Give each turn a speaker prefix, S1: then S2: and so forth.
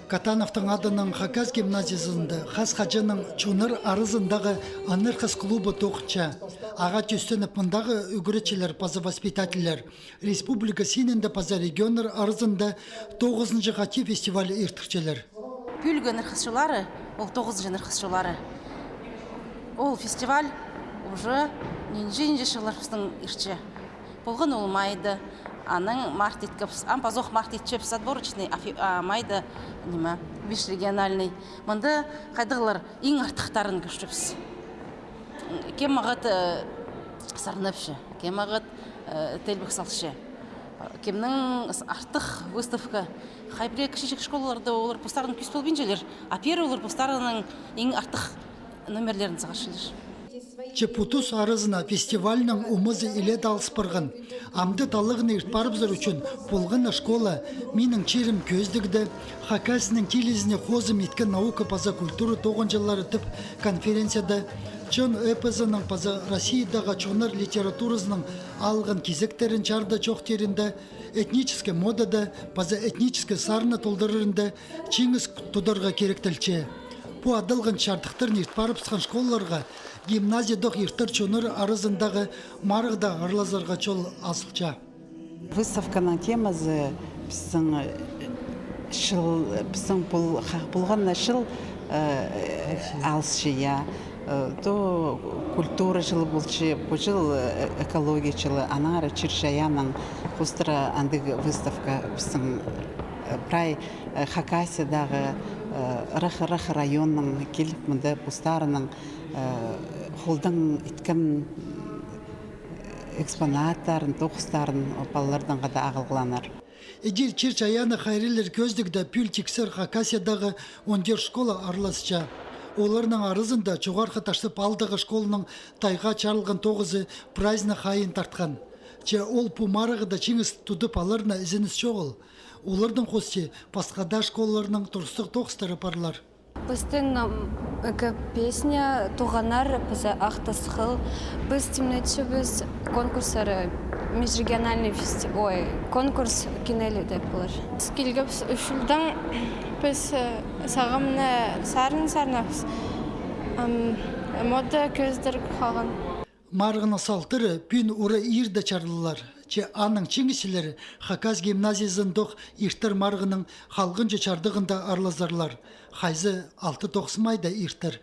S1: Катановтың адының Хакас гимназиясында Хас Хажының Чуныр арызындағы Анырхас клубы тоқча. Аға түстеніп мұндағы үгіретчілер паза воспитателер. Республика синенде паза регионер арызында 9-шы ғати фестивалі иртікчелер.
S2: Пүлгі нырхысшылары, ол 9-шы нырхысшылары. Ол фестиваль уже нинжи жыларыстың ирче. Болғын олмайды. Аның мартиткапс, ампазох мартитчепс отборочный, майды нема, биш региональный. Мында қайдығылар ең артықтарын күштіпс. Кем ағыт сарнапшы, кем ағыт тәлбік салшы. Кемнің артық выставка. Хайбіре кішішік школаларда олар постарын күс болбин желер, апері олар постарының ең артық номерлерін сағашылыр.
S1: Чепутус арызына фестивальның умызы иле далыспырғын. Амды талығын ертпарыбзыр үшін болғына школа менің черім көздігді, Хакасының телезіне қозым еткен наука паза культуры 9 жыллары тіп конференцияда Чон эпізінің паза Россиядағы чонар литературызының алған кезектерін жарды жоқтерінде, этническе модада, паза этническе сарны толдырырында чеңіз тұдырға керектілче. Бұ адылғын шартықтырын ертпарыпсқан школаларға гимназиядық ертір чоныр арызындағы марығда арлазарға чол асылча.
S3: Выставканың темазы біздің бұлғанна шыл алшы, то культура жылы болчы, бұл жыл экология жылы, анары чиршаяның құстыра андығы выставка біздің прай Хакасиядағы рахы районның келіп мұнда бұстарының қолдың иткім экспонаттарын, тоқыстарын балалардан ғада ағылғыланар.
S1: Эдил Чирчаяны хайрелер көздігді пүл тексер Хакасиядағы 10 школа арласыча. Оларының арызында жоғарғы таштып алдағы школының тайға чарылған 9-ы прайзна хайын тартқан. Че ол пумарығы да чеңіз тұдып аларына ізініс жоғыл. Олардың қосте пасқада школаларының тұрыстық тоқыстары парлар.
S4: Біздің песня «Туғанар» бізі ақтасқыл. Біз темнетші біз конкурсары, межрегиональный конкурс кенелі деп болар.
S5: Келгіп үшілдің біз сағымны сарын-сарнапыз. Мода көздір қалған.
S1: Марғына салтыры пүн ұры ирді чарлылар. Че аның чеңісілері Хакас гимназиясындық иртір марғының халғынжы чардығында арлазарлар. Хайзы 6-9 майда иртір.